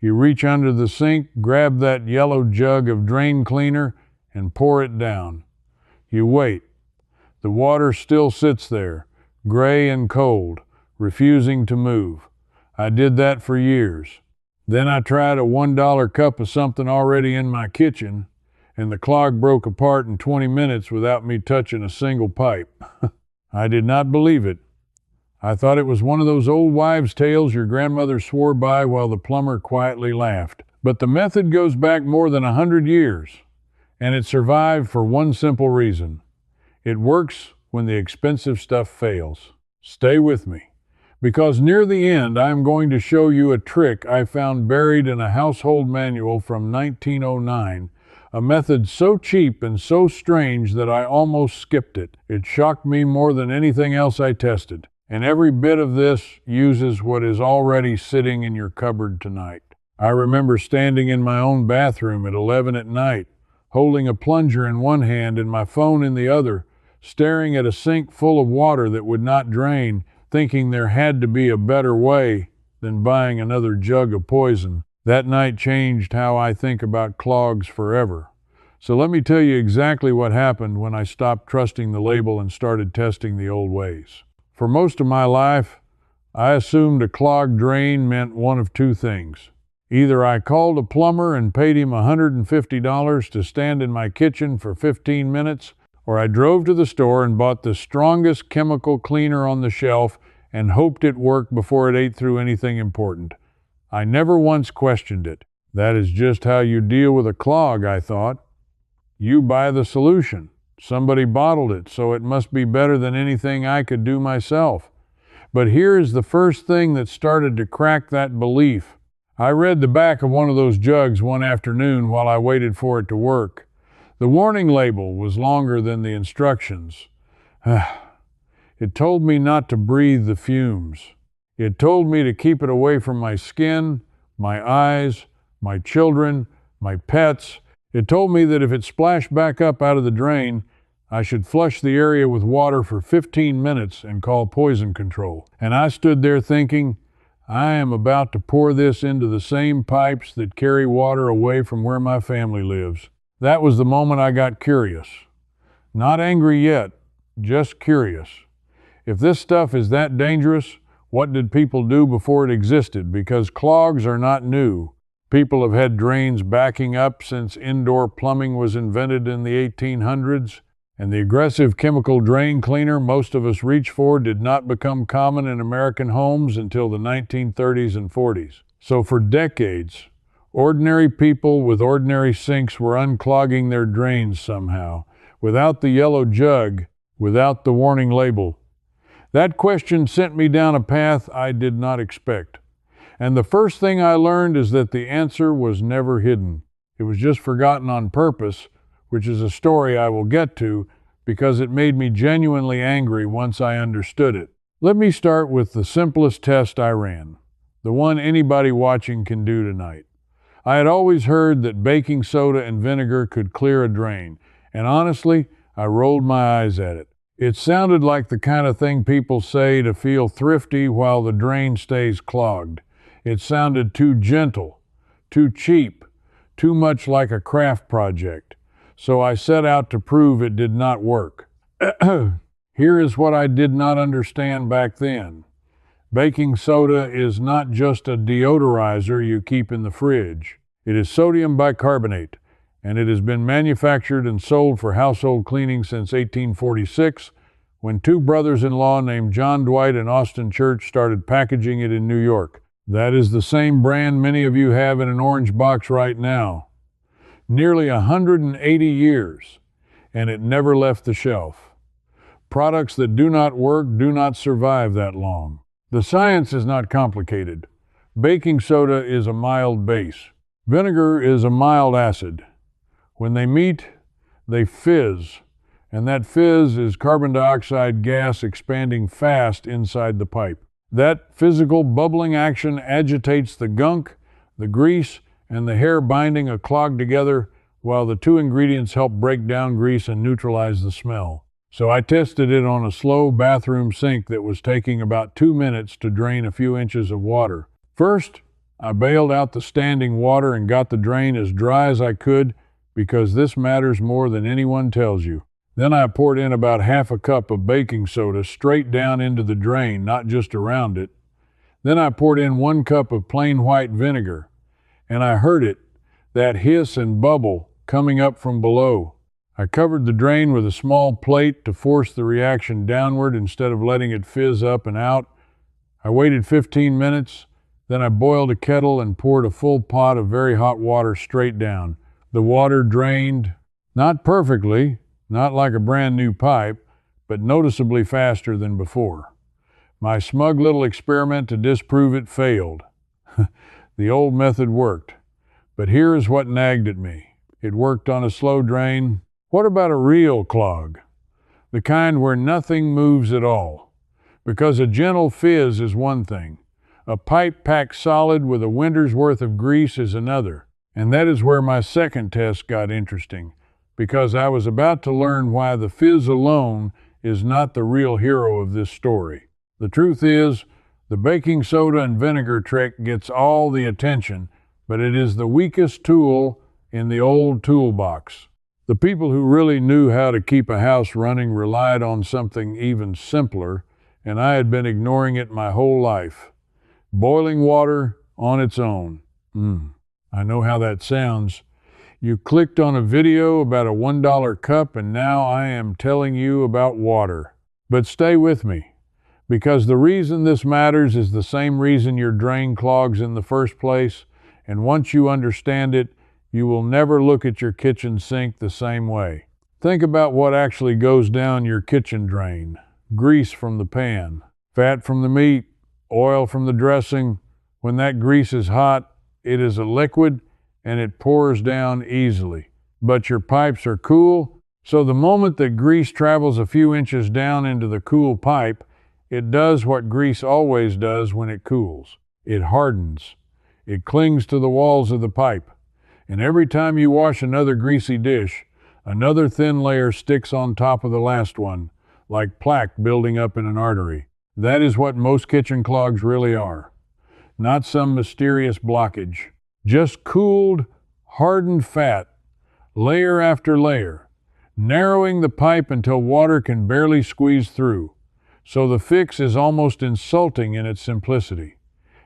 You reach under the sink, grab that yellow jug of drain cleaner, and pour it down. You wait. The water still sits there, gray and cold, refusing to move. I did that for years. Then I tried a $1 cup of something already in my kitchen, and the clog broke apart in 20 minutes without me touching a single pipe. I did not believe it. I thought it was one of those old wives' tales your grandmother swore by while the plumber quietly laughed. But the method goes back more than 100 years, and it survived for one simple reason. It works when the expensive stuff fails. Stay with me, because near the end I am going to show you a trick I found buried in a household manual from 1909, a method so cheap and so strange that I almost skipped it. It shocked me more than anything else I tested, and every bit of this uses what is already sitting in your cupboard tonight. I remember standing in my own bathroom at 11 at night, holding a plunger in one hand and my phone in the other, staring at a sink full of water that would not drain, thinking there had to be a better way than buying another jug of poison. That night changed how I think about clogs forever. So let me tell you exactly what happened when I stopped trusting the label and started testing the old ways. For most of my life, I assumed a clogged drain meant one of two things. Either I called a plumber and paid him $150 to stand in my kitchen for 15 minutes, or I drove to the store and bought the strongest chemical cleaner on the shelf and hoped it worked before it ate through anything important. I never once questioned it. That is just how you deal with a clog, I thought. You buy the solution. Somebody bottled it, so it must be better than anything I could do myself. But here is the first thing that started to crack that belief. I read the back of one of those jugs one afternoon while I waited for it to work. The warning label was longer than the instructions. It told me not to breathe the fumes. It told me to keep it away from my skin, my eyes, my children, my pets. It told me that if it splashed back up out of the drain, I should flush the area with water for 15 minutes and call poison control. And I stood there thinking, I am about to pour this into the same pipes that carry water away from where my family lives. That was the moment I got curious. Not angry yet, just curious. If this stuff is that dangerous, what did people do before it existed? Because clogs are not new. People have had drains backing up since indoor plumbing was invented in the 1800s, and the aggressive chemical drain cleaner most of us reach for did not become common in American homes until the 1930s and 40s. So for decades, ordinary people with ordinary sinks were unclogging their drains somehow, without the yellow jug, without the warning label. That question sent me down a path I did not expect. And the first thing I learned is that the answer was never hidden. It was just forgotten on purpose, which is a story I will get to because it made me genuinely angry once I understood it. Let me start with the simplest test I ran, the one anybody watching can do tonight. I had always heard that baking soda and vinegar could clear a drain, and honestly, I rolled my eyes at it. It sounded like the kind of thing people say to feel thrifty while the drain stays clogged. It sounded too gentle, too cheap, too much like a craft project. So I set out to prove it did not work. Here is what I did not understand back then. Baking soda is not just a deodorizer you keep in the fridge. It is sodium bicarbonate, and it has been manufactured and sold for household cleaning since 1846, when two brothers-in-law named John Dwight and Austin Church started packaging it in New York. That is the same brand many of you have in an orange box right now. Nearly 180 years, and it never left the shelf. Products that do not work do not survive that long. The science is not complicated. Baking soda is a mild base. Vinegar is a mild acid. When they meet, they fizz, and that fizz is carbon dioxide gas expanding fast inside the pipe. That physical bubbling action agitates the gunk, the grease, and the hair binding a clog together, while the two ingredients help break down grease and neutralize the smell. So I tested it on a slow bathroom sink that was taking about 2 minutes to drain a few inches of water. First, I bailed out the standing water and got the drain as dry as I could because this matters more than anyone tells you. Then I poured in about half a cup of baking soda straight down into the drain, not just around it. Then I poured in 1 cup of plain white vinegar, and I heard it, that hiss and bubble coming up from below. I covered the drain with a small plate to force the reaction downward instead of letting it fizz up and out. I waited 15 minutes, then I boiled a kettle and poured a full pot of very hot water straight down. The water drained, not perfectly, not like a brand new pipe, but noticeably faster than before. My smug little experiment to disprove it failed. The old method worked. But here is what nagged at me. It worked on a slow drain. What about a real clog? The kind where nothing moves at all. Because a gentle fizz is one thing. A pipe packed solid with a winter's worth of grease is another. And that is where my second test got interesting, because I was about to learn why the fizz alone is not the real hero of this story. The truth is, the baking soda and vinegar trick gets all the attention, but it is the weakest tool in the old toolbox. The people who really knew how to keep a house running relied on something even simpler, and I had been ignoring it my whole life. Boiling water on its own. I know how that sounds. You clicked on a video about a $1 cup, and now I am telling you about water. But stay with me, because the reason this matters is the same reason your drain clogs in the first place, and once you understand it, you will never look at your kitchen sink the same way. Think about what actually goes down your kitchen drain. Grease from the pan, fat from the meat, oil from the dressing. When that grease is hot, it is a liquid and it pours down easily. But your pipes are cool, so the moment that grease travels a few inches down into the cool pipe, it does what grease always does when it cools. It hardens. It clings to the walls of the pipe. And every time you wash another greasy dish, another thin layer sticks on top of the last one, like plaque building up in an artery. That is what most kitchen clogs really are. Not some mysterious blockage. Just cooled, hardened fat, layer after layer, narrowing the pipe until water can barely squeeze through. So the fix is almost insulting in its simplicity.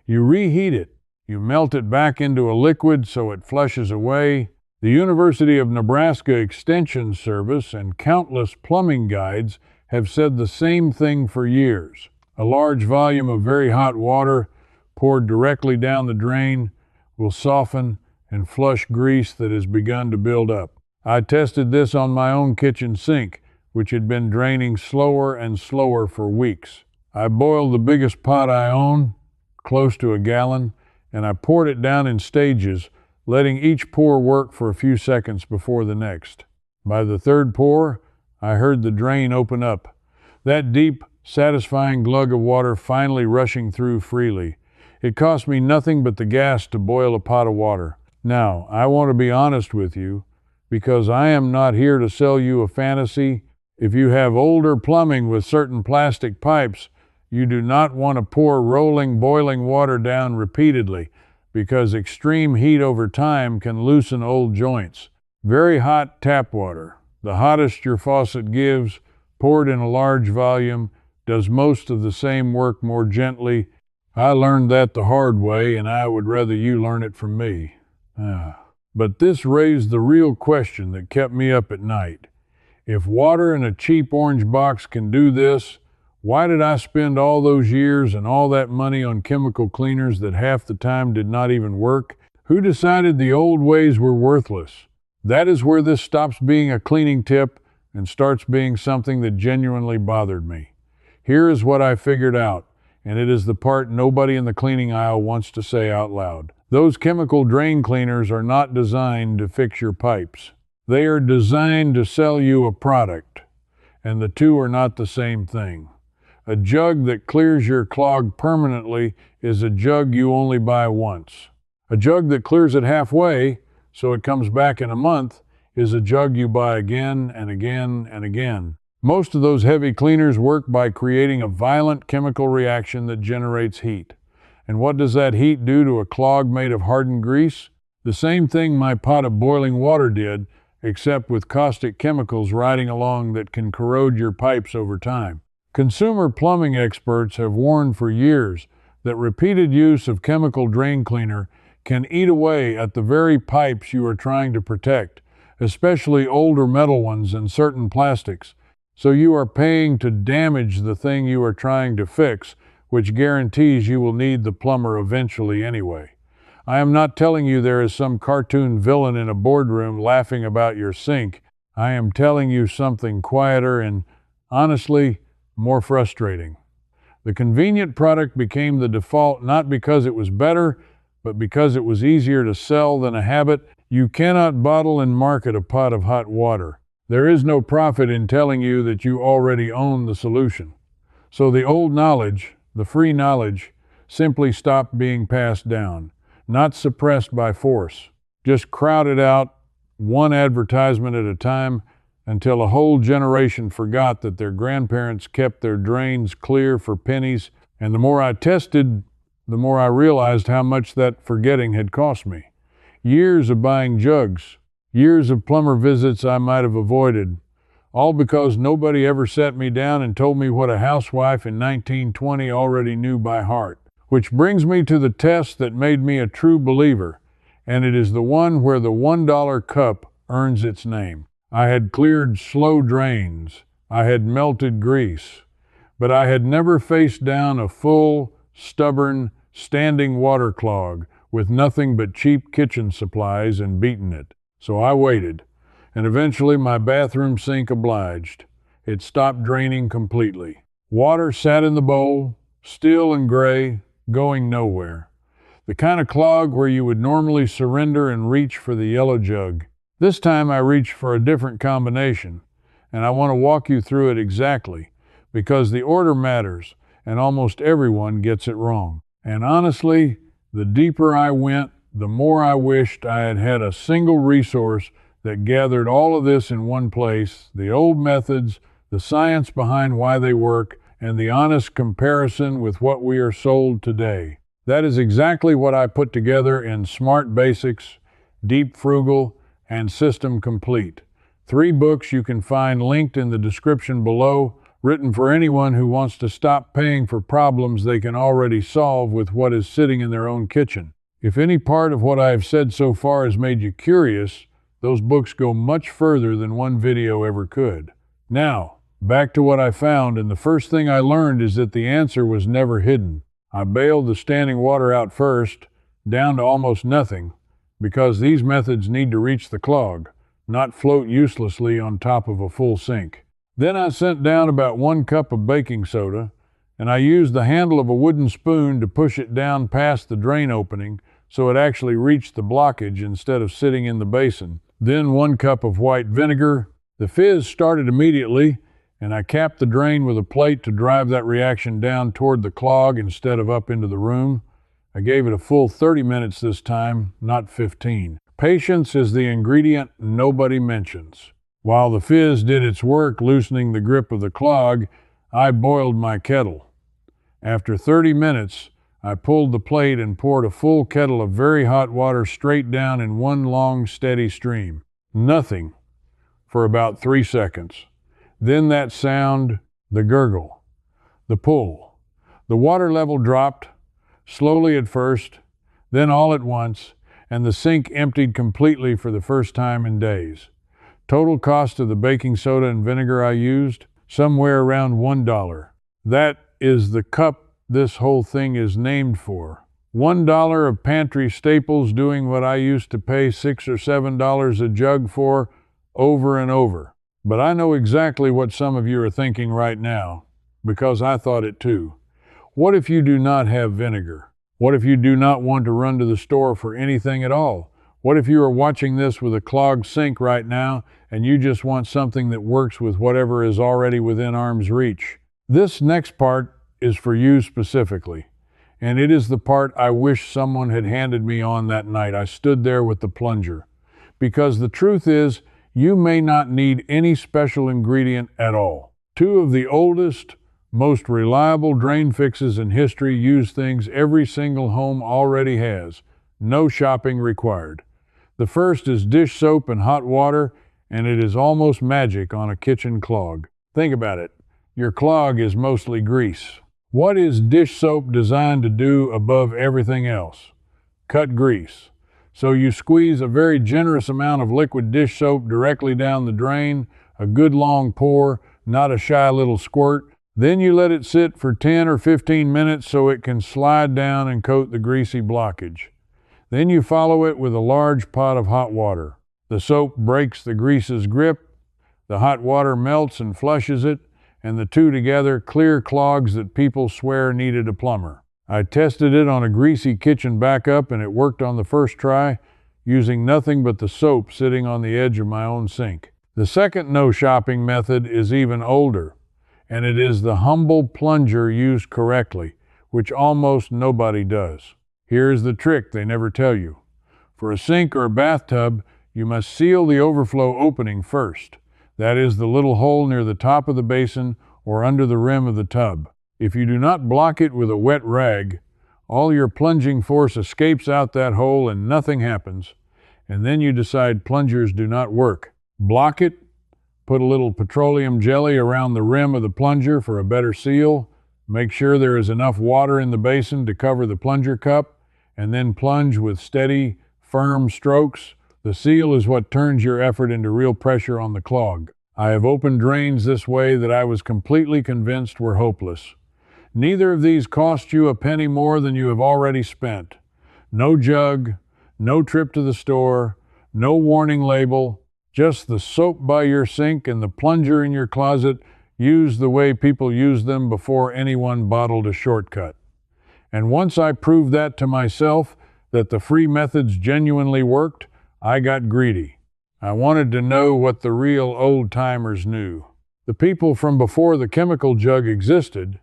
You reheat it. You melt it back into a liquid so it flushes away. The University of Nebraska Extension Service and countless plumbing guides have said the same thing for years. A large volume of very hot water poured directly down the drain will soften and flush grease that has begun to build up. I tested this on my own kitchen sink, which had been draining slower and slower for weeks. I boiled the biggest pot I own, close to a gallon, and I poured it down in stages, letting each pour work for a few seconds before the next. By the third pour, I heard the drain open up, that deep, satisfying glug of water finally rushing through freely. It cost me nothing but the gas to boil a pot of water. Now, I want to be honest with you, because I am not here to sell you a fantasy. If you have older plumbing with certain plastic pipes, you do not want to pour rolling, boiling water down repeatedly, because extreme heat over time can loosen old joints. Very hot tap water, the hottest your faucet gives, poured in a large volume, does most of the same work more gently. I learned that the hard way, and I would rather you learn it from me. But this raised the real question that kept me up at night. If water in a cheap orange box can do this, why did I spend all those years and all that money on chemical cleaners that half the time did not even work? Who decided the old ways were worthless? That is where this stops being a cleaning tip and starts being something that genuinely bothered me. Here is what I figured out, and it is the part nobody in the cleaning aisle wants to say out loud. Those chemical drain cleaners are not designed to fix your pipes. They are designed to sell you a product, and the two are not the same thing. A jug that clears your clog permanently is a jug you only buy once. A jug that clears it halfway, so it comes back in a month, is a jug you buy again and again and again. Most of those heavy cleaners work by creating a violent chemical reaction that generates heat. And what does that heat do to a clog made of hardened grease? The same thing my pot of boiling water did, except with caustic chemicals riding along that can corrode your pipes over time. Consumer plumbing experts have warned for years that repeated use of chemical drain cleaner can eat away at the very pipes you are trying to protect, especially older metal ones and certain plastics. So you are paying to damage the thing you are trying to fix, which guarantees you will need the plumber eventually anyway. I am not telling you there is some cartoon villain in a boardroom laughing about your sink. I am telling you something quieter and, honestly, more frustrating. The convenient product became the default not because it was better, but because it was easier to sell than a habit. You cannot bottle and market a pot of hot water. There is no profit in telling you that you already own the solution. So the old knowledge, the free knowledge, simply stopped being passed down, not suppressed by force, just crowded out one advertisement at a time until a whole generation forgot that their grandparents kept their drains clear for pennies. And the more I tested, the more I realized how much that forgetting had cost me. Years of buying jugs, years of plumber visits I might have avoided, all because nobody ever sat me down and told me what a housewife in 1920 already knew by heart. Which brings me to the test that made me a true believer, and it is the one where the $1 cup earns its name. I had cleared slow drains, I had melted grease, but I had never faced down a full, stubborn, standing water clog with nothing but cheap kitchen supplies and beaten it. So I waited, and eventually my bathroom sink obliged. It stopped draining completely. Water sat in the bowl, still and gray, going nowhere. The kind of clog where you would normally surrender and reach for the yellow jug. This time I reached for a different combination, and I want to walk you through it exactly, because the order matters, and almost everyone gets it wrong. And honestly, the deeper I went, the more I wished I had had a single resource that gathered all of this in one place, the old methods, the science behind why they work, and the honest comparison with what we are sold today. That is exactly what I put together in Smart Basics, Deep Frugal, and System Complete. 3 books you can find linked in the description below, written for anyone who wants to stop paying for problems they can already solve with what is sitting in their own kitchen. If any part of what I have said so far has made you curious, those books go much further than one video ever could. Now, back to what I found, and the first thing I learned is that the answer was never hidden. I bailed the standing water out first, down to almost nothing, because these methods need to reach the clog, not float uselessly on top of a full sink. Then I sent down about 1 cup of baking soda, and I used the handle of a wooden spoon to push it down past the drain opening so it actually reached the blockage instead of sitting in the basin. Then 1 cup of white vinegar. The fizz started immediately, and I capped the drain with a plate to drive that reaction down toward the clog instead of up into the room. I gave it a full 30 minutes this time, not 15. Patience is the ingredient nobody mentions. While the fizz did its work loosening the grip of the clog, I boiled my kettle. After 30 minutes, I pulled the plate and poured a full kettle of very hot water straight down in one long, steady stream. Nothing for about 3 seconds. Then that sound, the gurgle, the pull. The water level dropped, slowly at first, then all at once, and the sink emptied completely for the first time in days. Total cost of the baking soda and vinegar I used, somewhere around $1. That is the cup this whole thing is named for. $1 of pantry staples doing what I used to pay $6 or $7 a jug for over and over. But I know exactly what some of you are thinking right now, because I thought it too. What if you do not have vinegar? What if you do not want to run to the store for anything at all? What if you are watching this with a clogged sink right now and you just want something that works with whatever is already within arm's reach? This next part is for you specifically, and it is the part I wish someone had handed me on that night I stood there with the plunger. Because the truth is, you may not need any special ingredient at all. 2 of the oldest, Most reliable drain fixes in history use things every single home already has. No shopping required. The first is dish soap and hot water, and it is almost magic on a kitchen clog. Think about it. Your clog is mostly grease. What is dish soap designed to do above everything else? Cut grease. So you squeeze a very generous amount of liquid dish soap directly down the drain, a good long pour, not a shy little squirt. Then you let it sit for 10 or 15 minutes so it can slide down and coat the greasy blockage. Then you follow it with a large pot of hot water. The soap breaks the grease's grip, the hot water melts and flushes it, and the two together clear clogs that people swear needed a plumber. I tested it on a greasy kitchen backup, and it worked on the first try, using nothing but the soap sitting on the edge of my own sink. The second no shopping method is even older, and it is the humble plunger used correctly, which almost nobody does. Here's the trick they never tell you. For a sink or a bathtub, you must seal the overflow opening first. That is the little hole near the top of the basin or under the rim of the tub. If you do not block it with a wet rag, all your plunging force escapes out that hole and nothing happens, and then you decide plungers do not work. Block it, put a little petroleum jelly around the rim of the plunger for a better seal, make sure there is enough water in the basin to cover the plunger cup, and then plunge with steady, firm strokes. The seal is what turns your effort into real pressure on the clog. I have opened drains this way that I was completely convinced were hopeless. Neither of these cost you a penny more than you have already spent. No jug, no trip to the store, no warning label, just the soap by your sink and the plunger in your closet used the way people used them before anyone bottled a shortcut. And once I proved that to myself, that the free methods genuinely worked, I got greedy. I wanted to know what the real old-timers knew. The people from before the chemical jug existed,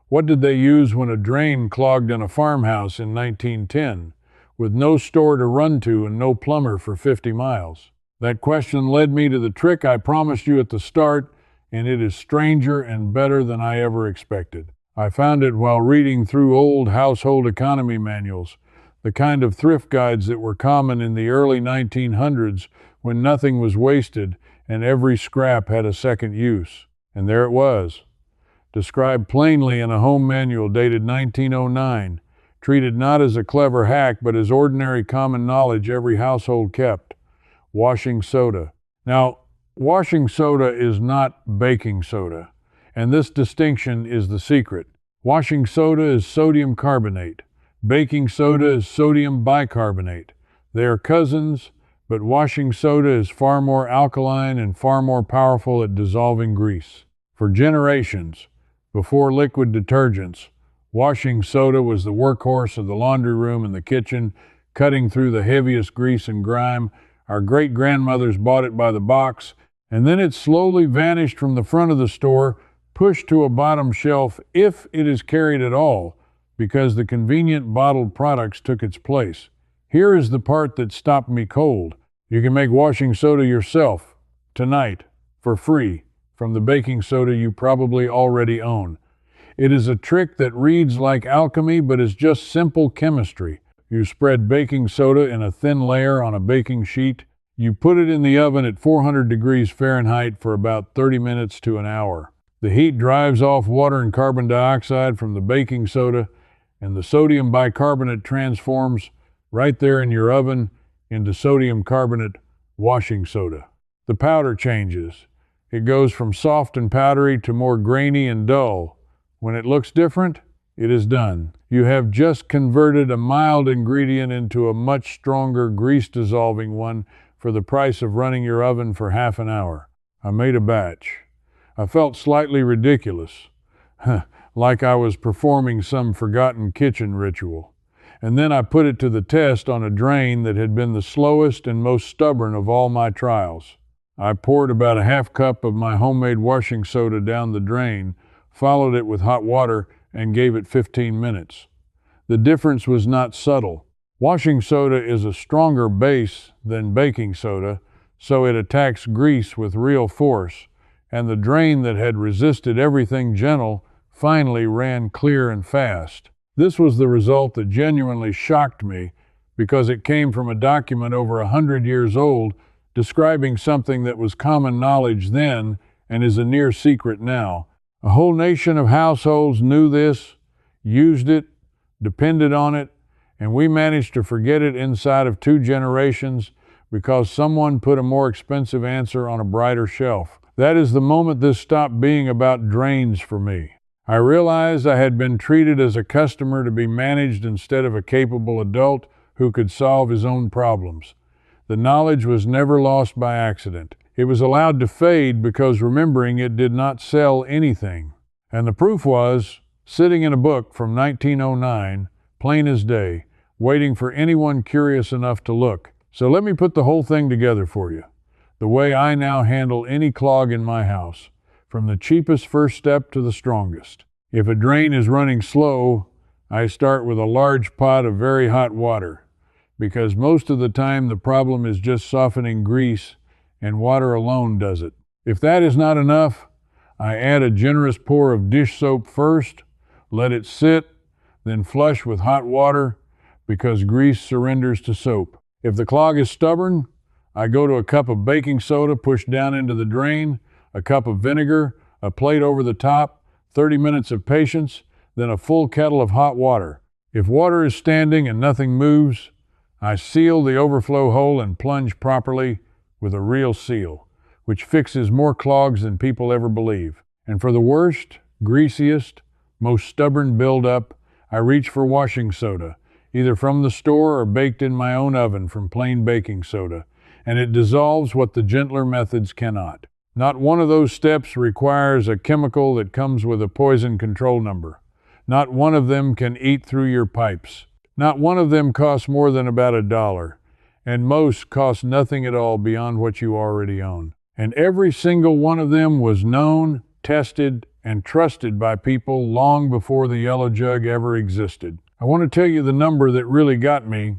what did they use when a drain clogged in a farmhouse in 1910, with no store to run to and no plumber for 50 miles? That question led me to the trick I promised you at the start, and it is stranger and better than I ever expected. I found it while reading through old household economy manuals, the kind of thrift guides that were common in the early 1900s when nothing was wasted and every scrap had a second use. And there it was, described plainly in a home manual dated 1909, treated not as a clever hack but as ordinary common knowledge every household kept. Washing soda. Now, washing soda is not baking soda, and this distinction is the secret. Washing soda is sodium carbonate. Baking soda is sodium bicarbonate. They are cousins, but washing soda is far more alkaline and far more powerful at dissolving grease. For generations, before liquid detergents, washing soda was the workhorse of the laundry room and the kitchen, cutting through the heaviest grease and grime. Our great-grandmothers bought it by the box, and then it slowly vanished from the front of the store, pushed to a bottom shelf, if it is carried at all, because the convenient bottled products took its place. Here is the part that stopped me cold. You can make washing soda yourself, tonight, for free, from the baking soda you probably already own. It is a trick that reads like alchemy, but is just simple chemistry. You spread baking soda in a thin layer on a baking sheet. You put it in the oven at 400 degrees Fahrenheit for about 30 minutes to an hour. The heat drives off water and carbon dioxide from the baking soda, and the sodium bicarbonate transforms right there in your oven into sodium carbonate washing soda. The powder changes. It goes from soft and powdery to more grainy and dull. When it looks different, it is done. You have just converted a mild ingredient into a much stronger grease-dissolving one for the price of running your oven for half an hour. I made a batch. I felt slightly ridiculous, like I was performing some forgotten kitchen ritual. And then I put it to the test on a drain that had been the slowest and most stubborn of all my trials. I poured about a half cup of my homemade washing soda down the drain, followed it with hot water, and gave it 15 minutes. The difference was not subtle. Washing soda is a stronger base than baking soda, so it attacks grease with real force, and the drain that had resisted everything gentle finally ran clear and fast. This was the result that genuinely shocked me because it came from a document over 100 years old describing something that was common knowledge then and is a near secret now. A whole nation of households knew this, used it, depended on it, and we managed to forget it inside of 2 generations because someone put a more expensive answer on a brighter shelf. That is the moment this stopped being about drains for me. I realized I had been treated as a customer to be managed instead of a capable adult who could solve his own problems. The knowledge was never lost by accident. It was allowed to fade because remembering it did not sell anything. And the proof was, sitting in a book from 1909, plain as day, waiting for anyone curious enough to look. So let me put the whole thing together for you. The way I now handle any clog in my house, from the cheapest first step to the strongest. If a drain is running slow, I start with a large pot of very hot water, because most of the time the problem is just softening grease, and water alone does it. If that is not enough, I add a generous pour of dish soap first, let it sit, then flush with hot water, because grease surrenders to soap. If the clog is stubborn, I go to a cup of baking soda pushed down into the drain, a cup of vinegar, a plate over the top, 30 minutes of patience, then a full kettle of hot water. If water is standing and nothing moves, I seal the overflow hole and plunge properly with a real seal, which fixes more clogs than people ever believe. And for the worst, greasiest, most stubborn buildup, I reach for washing soda, either from the store or baked in my own oven from plain baking soda, and it dissolves what the gentler methods cannot. Not one of those steps requires a chemical that comes with a poison control number. Not one of them can eat through your pipes. Not one of them costs more than about $1, and most cost nothing at all beyond what you already own. And every single one of them was known, tested, and trusted by people long before the yellow jug ever existed. I want to tell you the number that really got me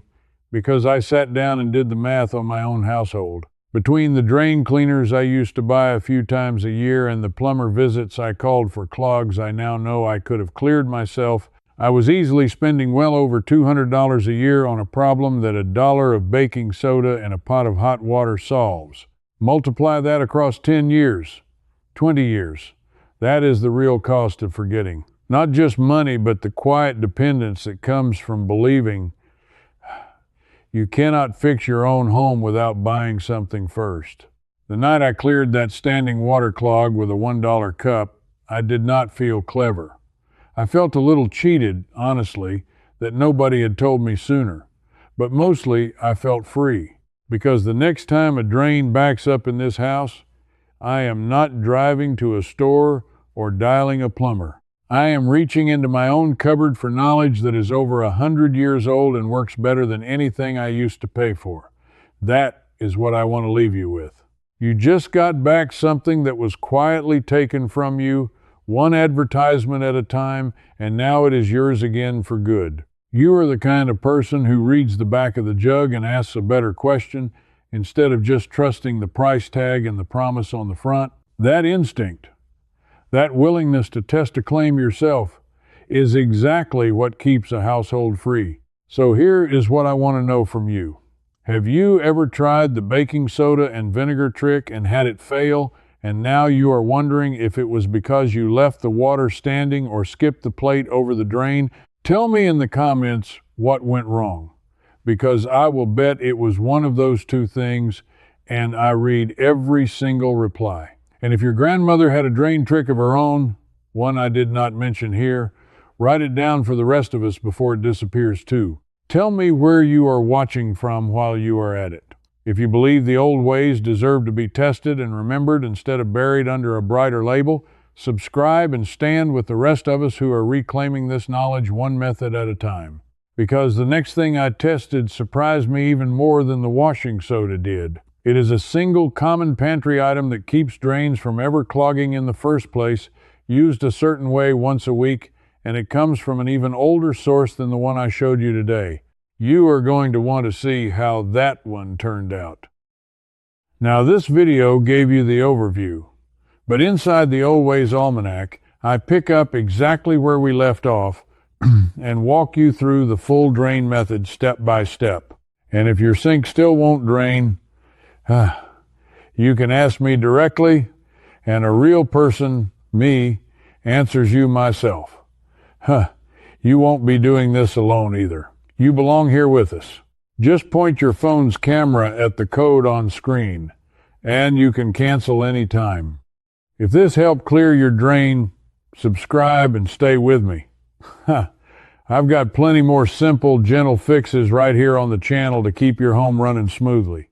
because I sat down and did the math on my own household. Between the drain cleaners I used to buy a few times a year and the plumber visits I called for clogs I now know I could have cleared myself, I was easily spending well over $200 a year on a problem that $1 of baking soda and a pot of hot water solves. Multiply that across 10 years, 20 years. That is the real cost of forgetting. Not just money, but the quiet dependence that comes from believing you cannot fix your own home without buying something first. The night I cleared that standing water clog with a $1 cup, I did not feel clever. I felt a little cheated, honestly, that nobody had told me sooner. But mostly, I felt free. Because the next time a drain backs up in this house, I am not driving to a store or dialing a plumber. I am reaching into my own cupboard for knowledge that is over 100 years old and works better than anything I used to pay for. That is what I want to leave you with. You just got back something that was quietly taken from you, one advertisement at a time, and now it is yours again for good. You are the kind of person who reads the back of the jug and asks a better question instead of just trusting the price tag and the promise on the front. That instinct, that willingness to test a claim yourself, is exactly what keeps a household free. So here is what I want to know from you. Have you ever tried the baking soda and vinegar trick and had it fail, and now you are wondering if it was because you left the water standing or skipped the plate over the drain? Tell me in the comments what went wrong, because I will bet it was one of those two things, and I read every single reply. And if your grandmother had a drain trick of her own, one I did not mention here, write it down for the rest of us before it disappears too. Tell me where you are watching from while you are at it. If you believe the old ways deserve to be tested and remembered instead of buried under a brighter label, subscribe and stand with the rest of us who are reclaiming this knowledge one method at a time. Because the next thing I tested surprised me even more than the washing soda did. It is a single common pantry item that keeps drains from ever clogging in the first place, used a certain way once a week, and it comes from an even older source than the one I showed you today. You are going to want to see how that one turned out. Now this video gave you the overview, but inside the Old Ways Almanac, I pick up exactly where we left off and walk you through the full drain method step by step. And if your sink still won't drain, you can ask me directly, and a real person, me, answers you myself. You won't be doing this alone either. You belong here with us. Just point your phone's camera at the code on screen, and you can cancel any time. If this helped clear your drain, subscribe and stay with me. I've got plenty more simple, gentle fixes right here on the channel to keep your home running smoothly.